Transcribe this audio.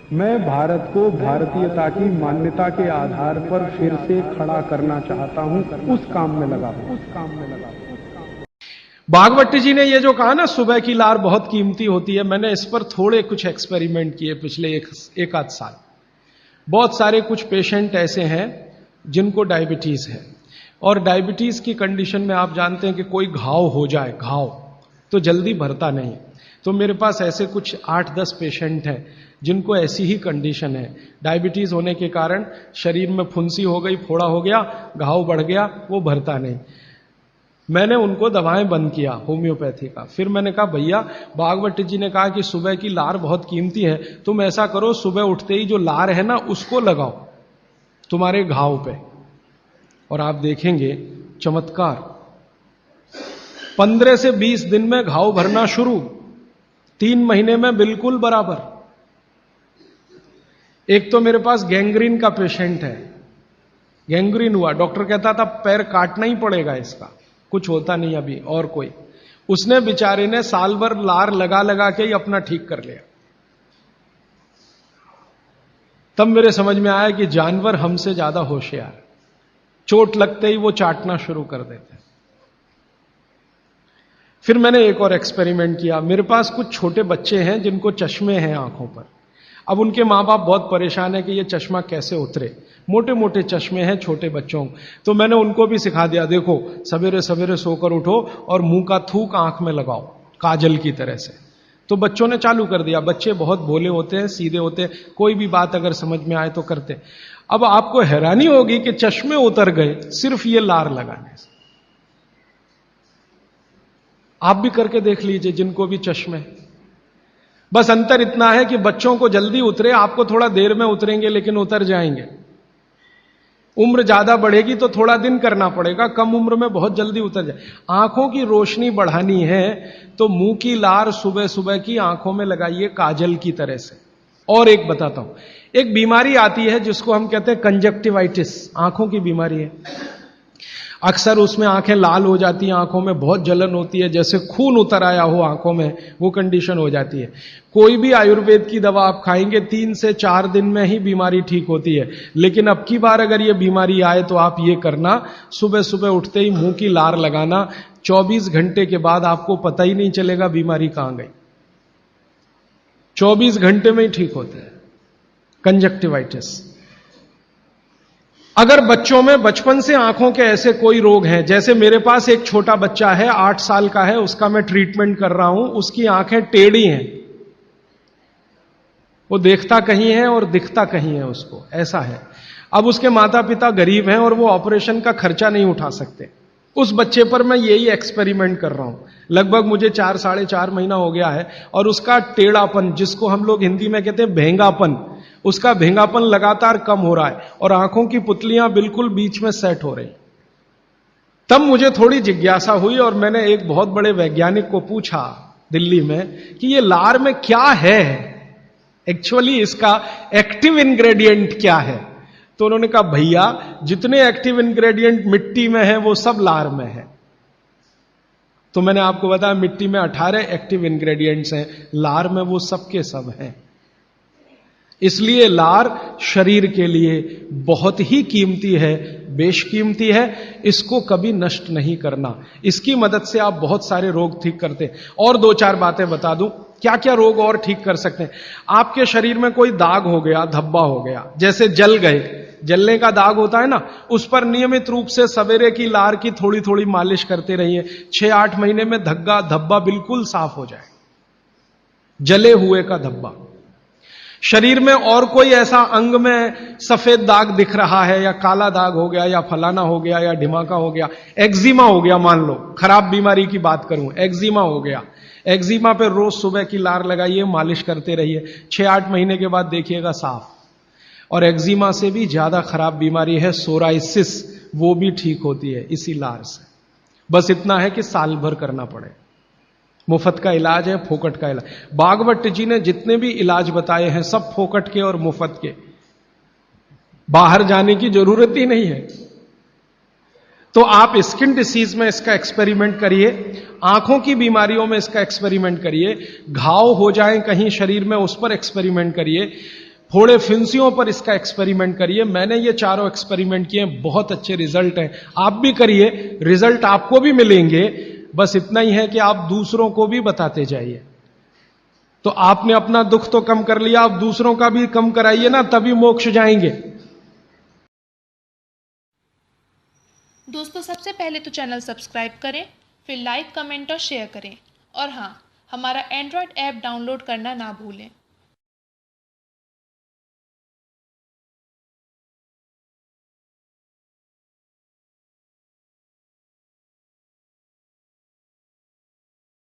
मैं भारत को भारतीयता की मान्यता के आधार पर फिर से खड़ा करना चाहता हूं, उस काम में लगा हूं। भागवत जी ने ये जो कहा ना, सुबह की लार बहुत कीमती होती है, मैंने इस पर थोड़े कुछ एक्सपेरिमेंट किए पिछले एक आध साल। बहुत सारे कुछ पेशेंट ऐसे हैं जिनको डायबिटीज है, और डायबिटीज की कंडीशन में आप जानते हैं कि कोई घाव हो जाए, घाव तो जल्दी भरता नहीं। तो मेरे पास ऐसे कुछ 8-10 पेशेंट हैं जिनको ऐसी ही कंडीशन है। डायबिटीज होने के कारण शरीर में फुंसी हो गई, फोड़ा हो गया, घाव बढ़ गया, वो भरता नहीं। मैंने उनको दवाएं बंद किया होम्योपैथी का। फिर मैंने कहा भैया, भागवत जी ने कहा कि सुबह की लार बहुत कीमती है, तुम ऐसा करो सुबह उठते ही जो लार है ना उसको लगाओ तुम्हारे घाव पे, और आप देखेंगे चमत्कार। 15 से 20 दिन में घाव भरना शुरू, 3 महीने में बिल्कुल बराबर। एक तो मेरे पास गैंग्रीन का पेशेंट है, गैंग्रीन हुआ, डॉक्टर कहता था पैर काटना ही पड़ेगा इसका, कुछ होता नहीं अभी और कोई। उसने बेचारे ने साल भर लार लगा लगा के ही अपना ठीक कर लिया। तब मेरे समझ में आया कि जानवर हमसे ज्यादा होशियार, चोट लगते ही वो चाटना शुरू कर देते हैं। फिर मैंने एक और एक्सपेरिमेंट किया। मेरे पास कुछ छोटे बच्चे हैं जिनको चश्मे हैं आंखों पर। अब उनके मां बाप बहुत परेशान है कि ये चश्मा कैसे उतरे, मोटे मोटे चश्मे हैं छोटे बच्चों। तो मैंने उनको भी सिखा दिया, देखो सवेरे सवेरे सोकर उठो और मुंह का थूक आंख में लगाओ काजल की तरह से। तो बच्चों ने चालू कर दिया। बच्चे बहुत भोले होते हैं, सीधे होते हैं, कोई भी बात अगर समझ में आए तो करते। अब आपको हैरानी होगी कि चश्मे उतर गए सिर्फ ये लार लगाने से। आप भी करके देख लीजिए जिनको भी चश्मे। बस अंतर इतना है कि बच्चों को जल्दी उतरे, आपको थोड़ा देर में उतरेंगे लेकिन उतर जाएंगे। उम्र ज्यादा बढ़ेगी तो थोड़ा दिन करना पड़ेगा, कम उम्र में बहुत जल्दी उतर जाए। आंखों की रोशनी बढ़ानी है तो मुंह की लार सुबह सुबह की आंखों में लगाइए काजल की तरह से। और एक बताता हूं, एक बीमारी आती है जिसको हम कहते हैं कंजक्टिवाइटिस, आंखों की बीमारी है। अक्सर उसमें आंखें लाल हो जाती हैं, आंखों में बहुत जलन होती है, जैसे खून उतर आया हो आंखों में, वो कंडीशन हो जाती है। कोई भी आयुर्वेद की दवा आप खाएंगे 3 से 4 दिन में ही बीमारी ठीक होती है। लेकिन अब की बार अगर ये बीमारी आए तो आप ये करना, सुबह सुबह उठते ही मुंह की लार लगाना, 24 घंटे के बाद आपको पता ही नहीं चलेगा बीमारी कहां गई। 24 घंटे में ही ठीक होते हैं कंजक्टिवाइटिस। अगर बच्चों में बचपन से आंखों के ऐसे कोई रोग हैं, जैसे मेरे पास एक छोटा बच्चा है 8 साल का है, उसका मैं ट्रीटमेंट कर रहा हूं, उसकी आंखें टेढ़ी हैं, वो देखता कहीं है और दिखता कहीं है, उसको ऐसा है। अब उसके माता पिता गरीब हैं और वो ऑपरेशन का खर्चा नहीं उठा सकते। उस बच्चे पर मैं यही एक्सपेरिमेंट कर रहा हूं। लगभग मुझे 4-4.5 महीना हो गया है, और उसका टेढ़ापन, जिसको हम लोग हिंदी में कहते हैं भेंगापन, उसका भेंगापन लगातार कम हो रहा है और आंखों की पुतलियां बिल्कुल बीच में सेट हो रही। तब मुझे थोड़ी जिज्ञासा हुई और मैंने एक बहुत बड़े वैज्ञानिक को पूछा दिल्ली में कि ये लार में क्या है, एक्चुअली इसका एक्टिव इंग्रेडिएंट क्या है। तो उन्होंने कहा भैया, जितने एक्टिव इंग्रेडिएंट मिट्टी में है वो सब लार में है। तो मैंने आपको बताया मिट्टी में 18 एक्टिव इंग्रेडिएंट्स हैं, लार में वो सब के सब हैं। इसलिए लार शरीर के लिए बहुत ही कीमती है, बेशकीमती है, इसको कभी नष्ट नहीं करना। इसकी मदद से आप बहुत सारे रोग ठीक करते हैं। और 2-4 बातें बता दूं क्या क्या रोग और ठीक कर सकते हैं। आपके शरीर में कोई दाग हो गया, धब्बा हो गया, जैसे जल गए, जलने का दाग होता है ना, उस पर नियमित रूप से सवेरे की लार की थोड़ी थोड़ी मालिश करते रहिए। 6-8 महीने में धब्बा बिल्कुल साफ हो जाए, जले हुए का धब्बा। शरीर में और कोई ऐसा अंग में सफेद दाग दिख रहा है, या काला दाग हो गया, या फलाना हो गया, या ढिमाका हो गया, एक्जिमा हो गया, मान लो खराब बीमारी की बात करूं, एक्जिमा हो गया, एक्जिमा पे रोज सुबह की लार लगाइए, मालिश करते रहिए, 6-8 महीने के बाद देखिएगा साफ। और एक्जिमा से भी ज्यादा खराब बीमारी है सोराइसिस, वो भी ठीक होती है इसी लार से। बस इतना है कि साल भर करना पड़े। मुफ्त का इलाज है, फोकट का इलाज। भागवत जी ने जितने भी इलाज बताए हैं सब फोकट के और मुफ्त के, बाहर जाने की जरूरत ही नहीं है। तो आप स्किन डिसीज में इसका एक्सपेरिमेंट करिए, आंखों की बीमारियों में इसका एक्सपेरिमेंट करिए, घाव हो जाए कहीं शरीर में उस पर एक्सपेरिमेंट करिए, फोड़े फिंसियों पर इसका एक्सपेरिमेंट करिए। मैंने ये चारों एक्सपेरिमेंट किए, बहुत अच्छे रिजल्ट हैं। आप भी करिए, रिजल्ट आपको भी मिलेंगे। बस इतना ही है कि आप दूसरों को भी बताते जाइए। तो आपने अपना दुख तो कम कर लिया, आप दूसरों का भी कम कराइए ना, तभी मोक्ष जाएंगे। दोस्तों, सबसे पहले तो चैनल सब्सक्राइब करें, फिर लाइक, कमेंट और शेयर करें। और हाँ, हमारा एंड्रॉयड ऐप डाउनलोड करना ना भूलें।